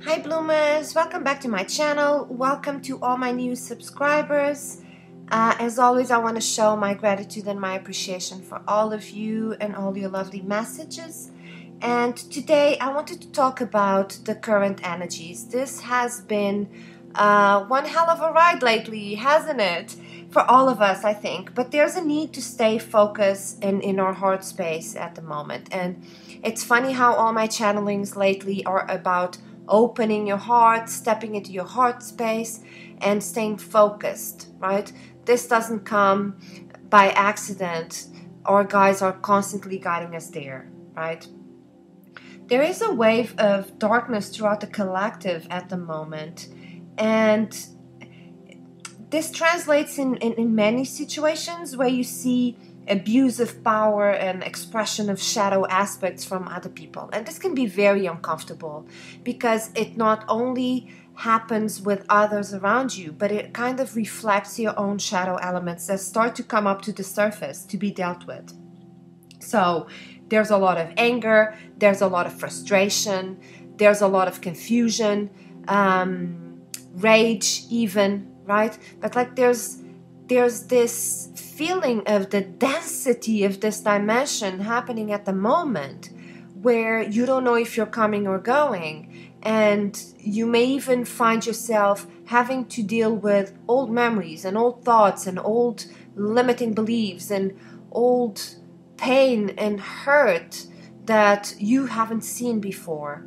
Hi bloomers, welcome back to my channel. Welcome to all my new subscribers. As always, I want to show my gratitude and my appreciation for all of you and all your lovely messages. And today I wanted to talk about the current energies. This has been one hell of a ride lately, hasn't it? For all of us, I think. But there's a need to stay focused in our heart space at the moment. And it's funny how all my channelings lately are about opening your heart, stepping into your heart space, and staying focused, right? This doesn't come by accident. Our guides are constantly guiding us there, right? There is a wave of darkness throughout the collective at the moment, and this translates in many situations where you see abuse of power and expression of shadow aspects from other people. And this can be very uncomfortable because it not only happens with others around you, but it kind of reflects your own shadow elements that start to come up to the surface to be dealt with. So there's a lot of anger, there's a lot of frustration, there's a lot of confusion, rage even, right? But like there's this feeling of the density of this dimension happening at the moment where you don't know if you're coming or going, and you may even find yourself having to deal with old memories and old thoughts and old limiting beliefs and old pain and hurt that you haven't seen before.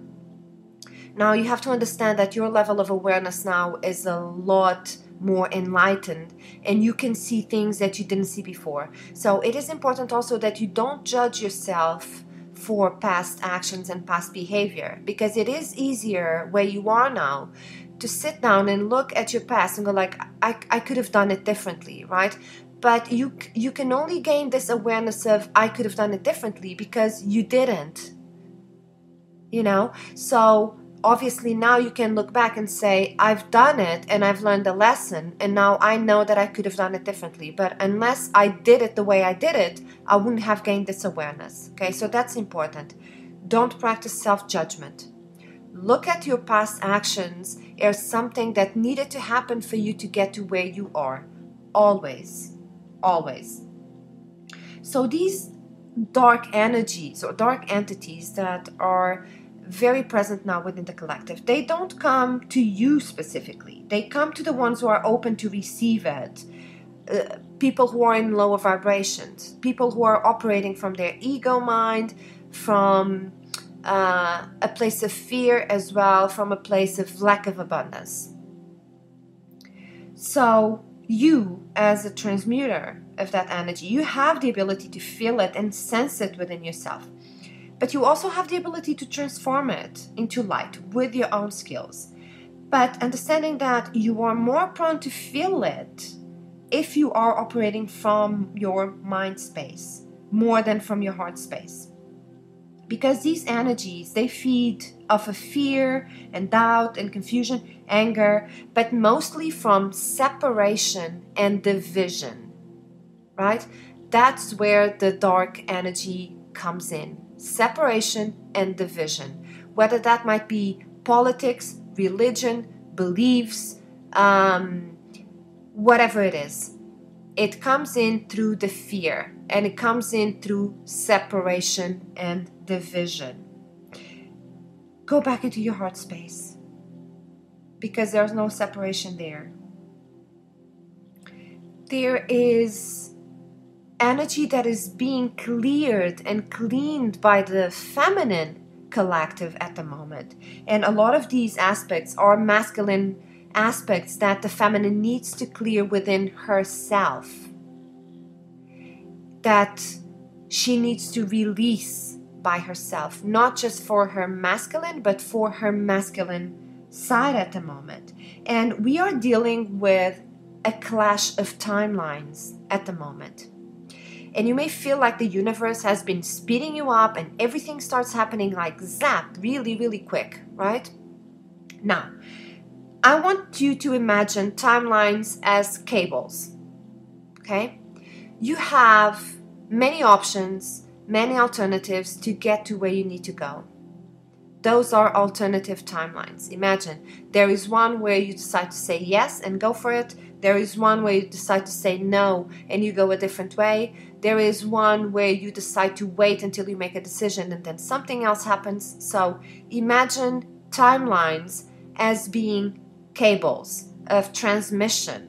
Now you have to understand that your level of awareness now is a lot more enlightened, and you can see things that you didn't see before. So it is important also that you don't judge yourself for past actions and past behavior, because it is easier where you are now to sit down and look at your past and go like, I could have done it differently, right? But you can only gain this awareness of I could have done it differently because you didn't, so obviously now you can look back and say, I've done it and I've learned a lesson, and now I know that I could have done it differently. But unless I did it the way I did it, I wouldn't have gained this awareness. Okay, so that's important. Don't practice self-judgment. Look at your past actions as something that needed to happen for you to get to where you are. Always. Always. So these dark energies or dark entities that are very present now within the collective, they don't come to you specifically. They come to the ones who are open to receive it. People who are in lower vibrations, people who are operating from their ego mind, from a place of fear as well, from a place of lack of abundance. So you, as a transmuter of that energy, you have the ability to feel it and sense it within yourself. But you also have the ability to transform it into light with your own skills. But understanding that you are more prone to feel it if you are operating from your mind space more than from your heart space. Because these energies, they feed off of fear and doubt and confusion, anger, but mostly from separation and division, right? That's where the dark energy comes in. Separation and division, whether that might be politics, religion, beliefs, whatever it is. It comes in through the fear, and it comes in through separation and division. Go back into your heart space, because there's no separation there. There is energy that is being cleared and cleaned by the feminine collective at the moment. And a lot of these aspects are masculine aspects that the feminine needs to clear within herself, that she needs to release by herself, not just for her masculine, but for her masculine side at the moment. And we are dealing with a clash of timelines at the moment. And you may feel like the universe has been speeding you up and everything starts happening like zap, really, really quick, right? Now, I want you to imagine timelines as cables, okay? You have many options, many alternatives to get to where you need to go. those are alternative timelines. Imagine there is one where you decide to say yes and go for it. There is one where you decide to say no and you go a different way. There is one where you decide to wait until you make a decision and then something else happens. So imagine timelines as being cables of transmission.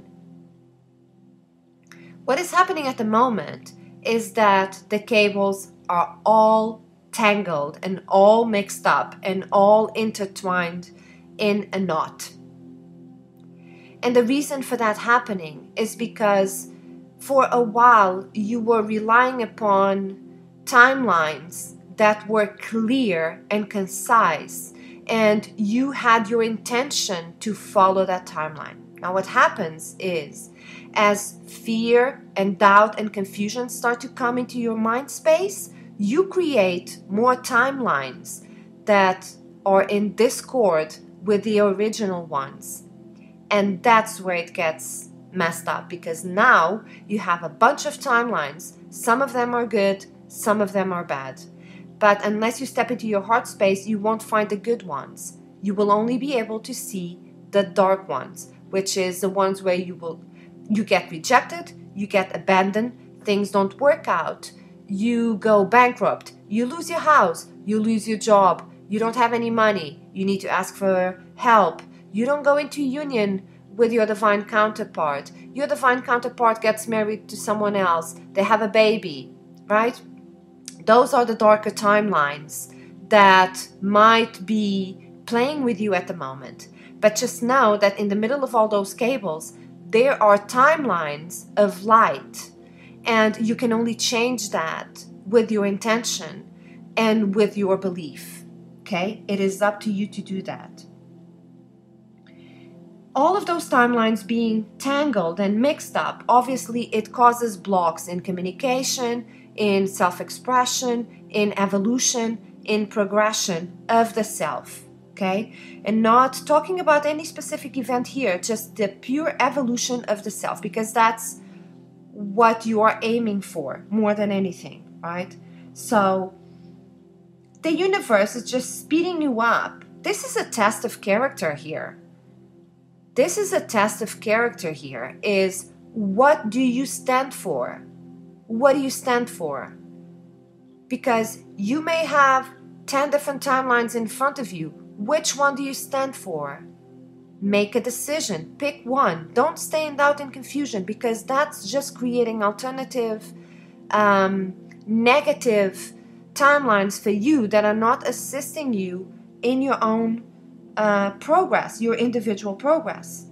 What is happening at the moment is that the cables are all tangled and all mixed up and all intertwined in a knot. And the reason for that happening is because for a while you were relying upon timelines that were clear and concise, and you had your intention to follow that timeline. Now what happens is, as fear and doubt and confusion start to come into your mind space, you create more timelines that are in discord with the original ones. And that's where it gets messed up, because now you have a bunch of timelines. Some of them are good, some of them are bad. But unless you step into your heart space, you won't find the good ones. You will only be able to see the dark ones, which is the ones where you get rejected, you get abandoned, things don't work out, you go bankrupt, you lose your house, you lose your job, you don't have any money, you need to ask for help, you don't go into union with your divine counterpart, your divine counterpart gets married to someone else, they have a baby, right? Those are the darker timelines that might be playing with you at the moment. But just know that in the middle of all those cables, there are timelines of light, and you can only change that with your intention and with your belief. Okay? It is up to you to do that. All of those timelines being tangled and mixed up, obviously it causes blocks in communication, in self-expression, in evolution, in progression of the self. Okay? And not talking about any specific event here, just the pure evolution of the self, because that's what you are aiming for more than anything, right? So the universe is just speeding you up. This is a test of character here. This is a test of character here, is what do you stand for? What do you stand for? Because you may have 10 different timelines in front of you. Which one do you stand for? Make a decision. Pick one. Don't stay in doubt and confusion, because that's just creating alternative, negative timelines for you that are not assisting you in your own progress, your individual progress.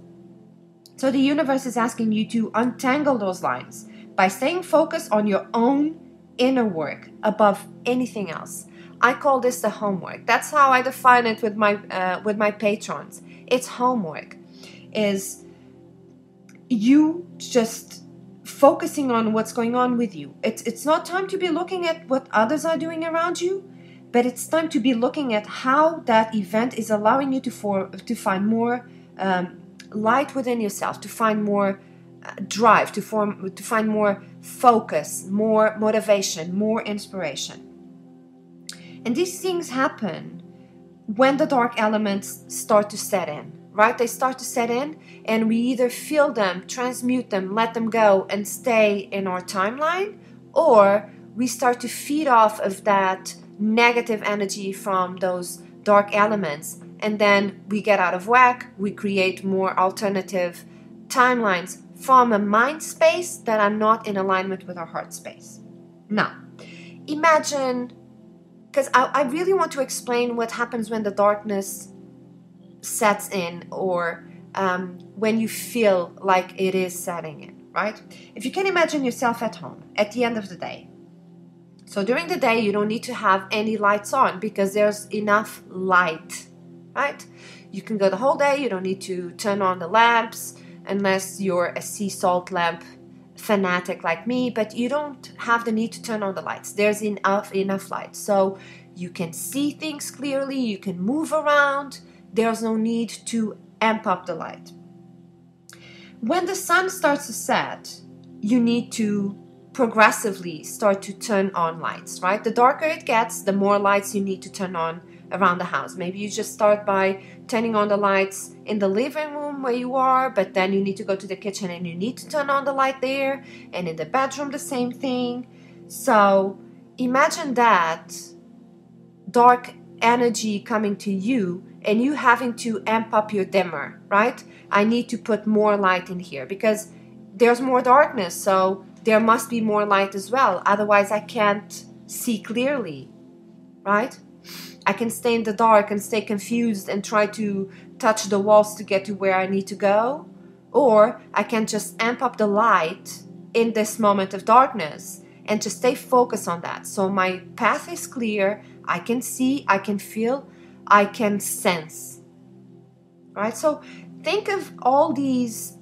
So the universe is asking you to untangle those lines by staying focused on your own inner work above anything else. I call this the homework. That's how I define it with my patrons. It's homework. Is you just focusing on what's going on with you. It's not time to be looking at what others are doing around you, but it's time to be looking at how that event is allowing you to find more light within yourself, to find more drive, to find more focus, more motivation, more inspiration. And these things happen when the dark elements start to set in, right? They start to set in, and we either feel them, transmute them, let them go, and stay in our timeline, or we start to feed off of that negative energy from those dark elements, and then we get out of whack. We create more alternative timelines from a mind space that are not in alignment with our heart space. Now, imagine, because I really want to explain what happens when the darkness sets in, or when you feel like it is setting in, right? If you can imagine yourself at home at the end of the day. So during the day, you don't need to have any lights on because there's enough light, right? You can go the whole day. You don't need to turn on the lamps unless you're a sea salt lamp fanatic like me, but you don't have the need to turn on the lights. There's enough light. So you can see things clearly. You can move around. There's no need to amp up the light. When the sun starts to set, you need to progressively start to turn on lights, right? The darker it gets, the more lights you need to turn on around the house. Maybe you just start by turning on the lights in the living room where you are, but then you need to go to the kitchen and you need to turn on the light there, and in the bedroom the same thing. So imagine that dark energy coming to you and you having to amp up your dimmer, right? I need to put more light in here because there's more darkness, so there must be more light as well. Otherwise, I can't see clearly, right? I can stay in the dark and stay confused and try to touch the walls to get to where I need to go. Or I can just amp up the light in this moment of darkness and just stay focused on that. So my path is clear. I can see, I can feel, I can sense, right? So think of all these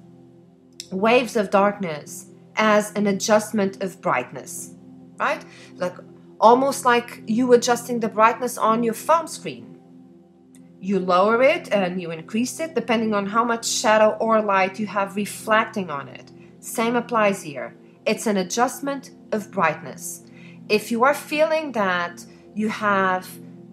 waves of darkness as an adjustment of brightness, right? Like almost like you adjusting the brightness on your phone screen. You lower it and you increase it depending on how much shadow or light you have reflecting on it. Same applies here. It's an adjustment of brightness. If you are feeling that you have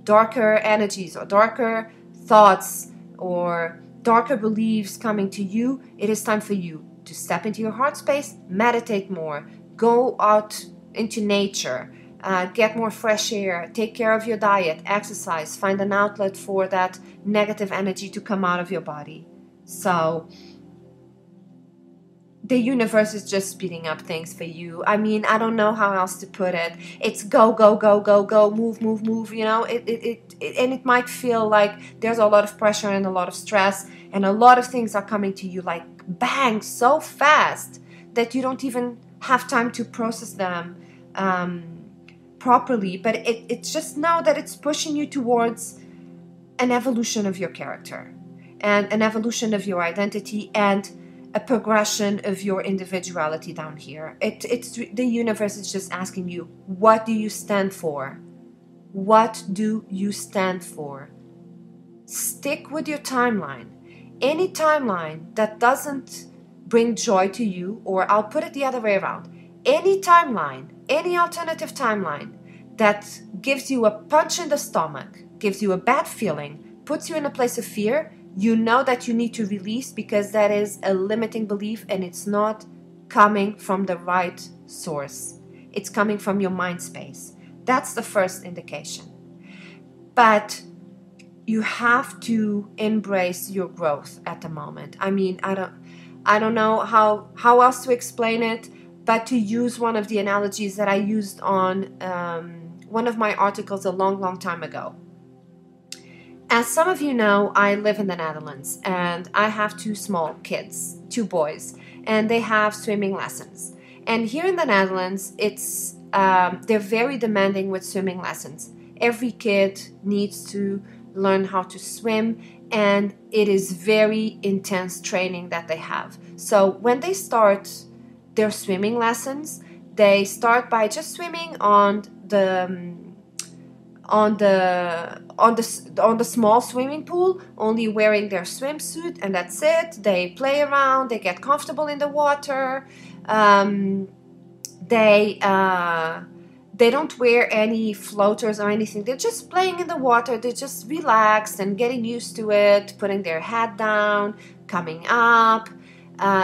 darker energies or darker thoughts or darker beliefs coming to you, it is time for you to step into your heart space, meditate more, go out into nature, get more fresh air, take care of your diet, exercise, find an outlet for that negative energy to come out of your body. So the universe is just speeding up things for you. I mean, I don't know how else to put it. It's go, go, go, go, go, move, move, move, you know. And it might feel like there's a lot of pressure and a lot of stress and a lot of things are coming to you like bang, so fast that you don't even have time to process them properly. But it's just know that it's pushing you towards an evolution of your character and an evolution of your identity and a progression of your individuality down here. It's the universe is just asking you, what do you stand for? What do you stand for? Stick with your timeline. Any timeline that doesn't bring joy to you, or I'll put it the other way around, any timeline, any alternative timeline that gives you a punch in the stomach, gives you a bad feeling, puts you in a place of fear, you know that you need to release because that is a limiting belief and it's not coming from the right source. It's coming from your mind space. That's the first indication. But you have to embrace your growth at the moment. I mean, I don't know how else to explain it, but to use one of the analogies that I used on one of my articles a long time ago. As some of you know, I live in the Netherlands and I have two small kids, two boys, and they have swimming lessons. And here in the Netherlands, they're very demanding with swimming lessons. Every kid needs to learn how to swim, and it is very intense training that they have. So when they start their swimming lessons, they start by just swimming on the small swimming pool, only wearing their swimsuit, and that's it. They play around, they get comfortable in the water. They don't wear any floaters or anything. They're just playing in the water. They're just relaxed and getting used to it, putting their head down, coming up,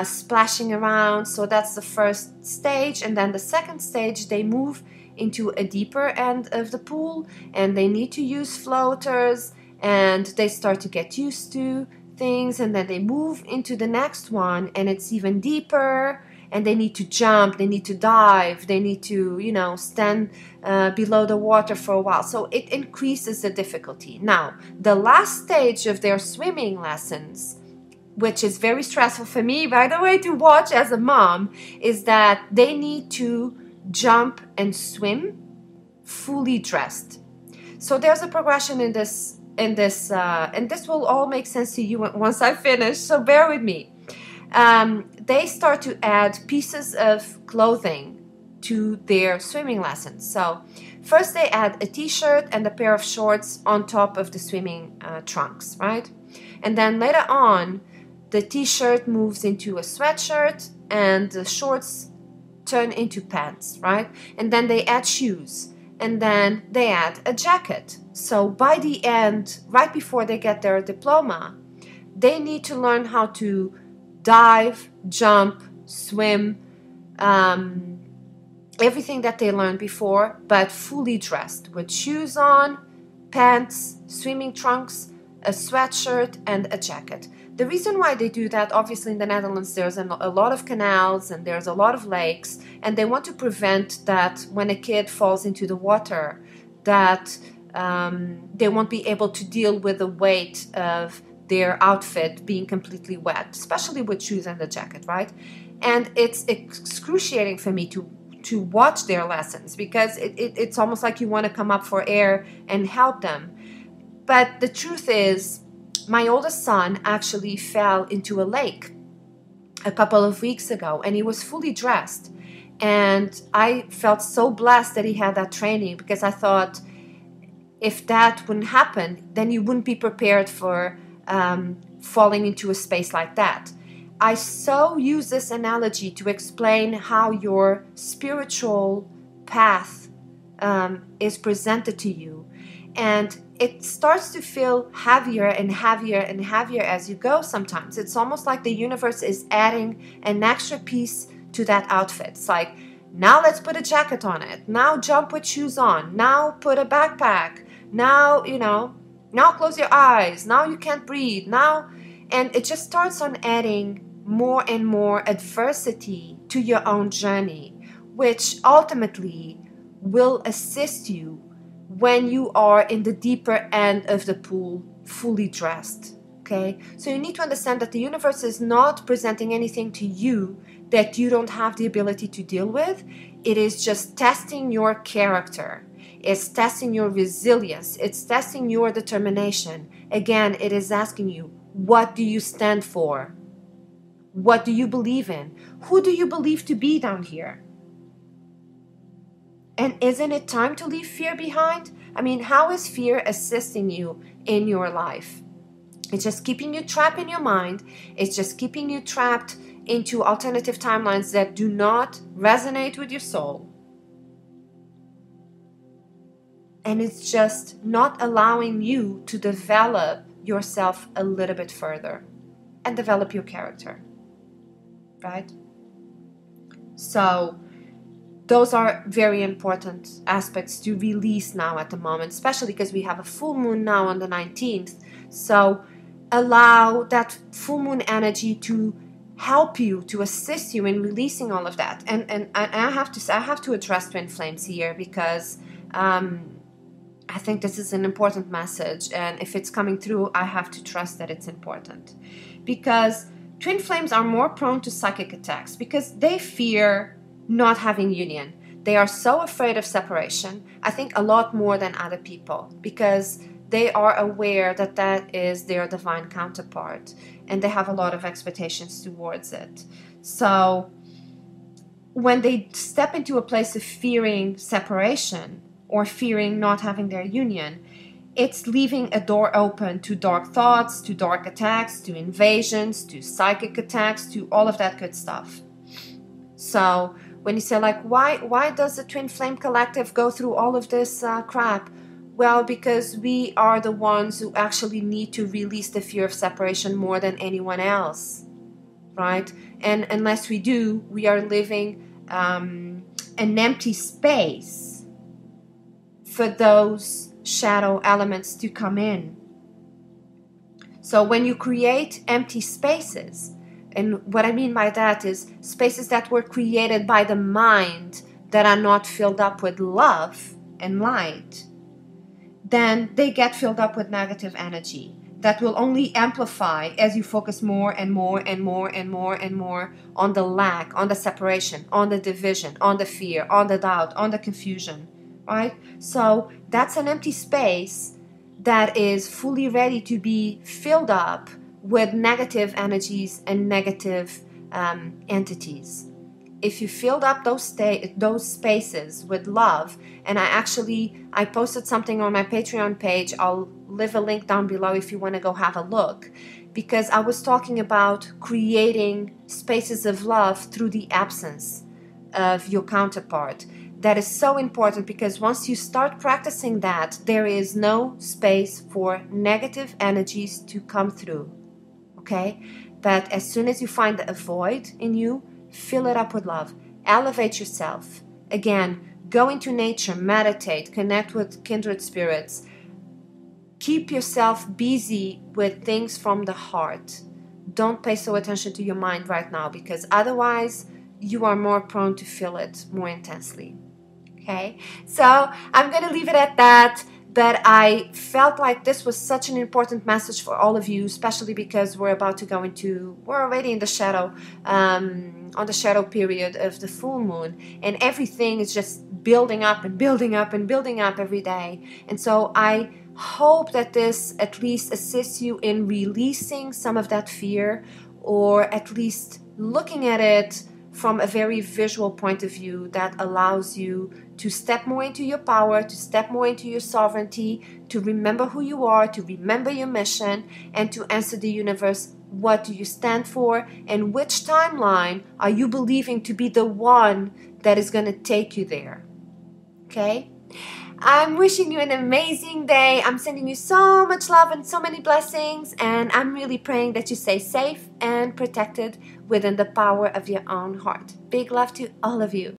splashing around. So that's the first stage. And then the second stage, they move into a deeper end of the pool and they need to use floaters and they start to get used to things, and then they move into the next one and it's even deeper and they need to jump, they need to dive, they need to, stand below the water for a while. So it increases the difficulty. Now, the last stage of their swimming lessons, which is very stressful for me, by the way, to watch as a mom, is that they need to jump and swim fully dressed. So there's a progression in this, and this will all make sense to you once I finish, so bear with me. They start to add pieces of clothing to their swimming lessons. So first they add a t-shirt and a pair of shorts on top of the swimming trunks, right? And then later on, the t-shirt moves into a sweatshirt and the shorts turn into pants, right? And then they add shoes. and then they add a jacket. So by the end, right before they get their diploma, they need to learn how to dive, jump, swim, everything that they learned before, but fully dressed with shoes on, pants, swimming trunks, a sweatshirt, and a jacket. The reason why they do that, obviously in the Netherlands, there's a lot of canals and there's a lot of lakes, and they want to prevent that when a kid falls into the water, that they won't be able to deal with the weight of their outfit being completely wet, especially with shoes and the jacket, right? And it's excruciating for me to watch their lessons, because it's almost like you want to come up for air and help them. But the truth is, my oldest son actually fell into a lake a couple of weeks ago, and he was fully dressed. And I felt so blessed that he had that training, because I thought if that wouldn't happen, then you wouldn't be prepared for falling into a space like that. I so use this analogy to explain how your spiritual path is presented to you. And it starts to feel heavier and heavier and heavier as you go sometimes. It's almost like the universe is adding an extra piece to that outfit. It's like, now let's put a jacket on it. Now jump with shoes on. Now put a backpack. Now, now close your eyes. Now you can't breathe. Now, and it just starts on adding more and more adversity to your own journey, which ultimately will assist you when you are in the deeper end of the pool, fully dressed. Okay? So you need to understand that the universe is not presenting anything to you that you don't have the ability to deal with. It is just testing your character. It's testing your resilience. It's testing your determination. Again, it is asking you, what do you stand for? What do you believe in? Who do you believe to be down here? And isn't it time to leave fear behind? I mean, how is fear assisting you in your life? It's just keeping you trapped in your mind. It's just keeping you trapped into alternative timelines that do not resonate with your soul. And it's just not allowing you to develop yourself a little bit further and develop your character. Right? So those are very important aspects to release now at the moment, especially because we have a full moon now on the 19th. So allow that full moon energy to help you, to assist you in releasing all of that. And I have to say, I have to address twin flames here, because I think this is an important message. And if it's coming through, I have to trust that it's important. Because twin flames are more prone to psychic attacks because they fear not having union. They are so afraid of separation, I think a lot more than other people, because they are aware that that is their divine counterpart, and they have a lot of expectations towards it. So when they step into a place of fearing separation or fearing not having their union, it's leaving a door open to dark thoughts, to dark attacks, to invasions, to psychic attacks, to all of that good stuff. So when you say, like, why does the Twin Flame Collective go through all of this crap? Well, because we are the ones who actually need to release the fear of separation more than anyone else, right? And unless we do, we are living an empty space for those shadow elements to come in. So when you create empty spaces, and what I mean by that is spaces that were created by the mind that are not filled up with love and light, then they get filled up with negative energy that will only amplify as you focus more and more and more and more and more on the lack, on the separation, on the division, on the fear, on the doubt, on the confusion, right? So that's an empty space that is fully ready to be filled up with negative energies and negative entities. If you filled up those spaces with love, and I posted something on my Patreon page. I'll leave a link down below if you want to go have a look, because I was talking about creating spaces of love through the absence of your counterpart. That is so important, because once you start practicing that, there is no space for negative energies to come through. Okay? But as soon as you find a void in you, fill it up with love. Elevate yourself. Again, go into nature, meditate, connect with kindred spirits. Keep yourself busy with things from the heart. Don't pay so attention to your mind right now, because otherwise you are more prone to feel it more intensely. Okay, so I'm going to leave it at that. But I felt like this was such an important message for all of you, especially because we're already in the shadow, on the shadow period of the full moon, and everything is just building up and building up and building up every day. And so I hope that this at least assists you in releasing some of that fear, or at least looking at it from a very visual point of view that allows you to step more into your power, to step more into your sovereignty, to remember who you are, to remember your mission, and to answer the universe, what do you stand for, and which timeline are you believing to be the one that is going to take you there. Okay? I'm wishing you an amazing day. I'm sending you so much love and so many blessings, and I'm really praying that you stay safe and protected within the power of your own heart. Big love to all of you.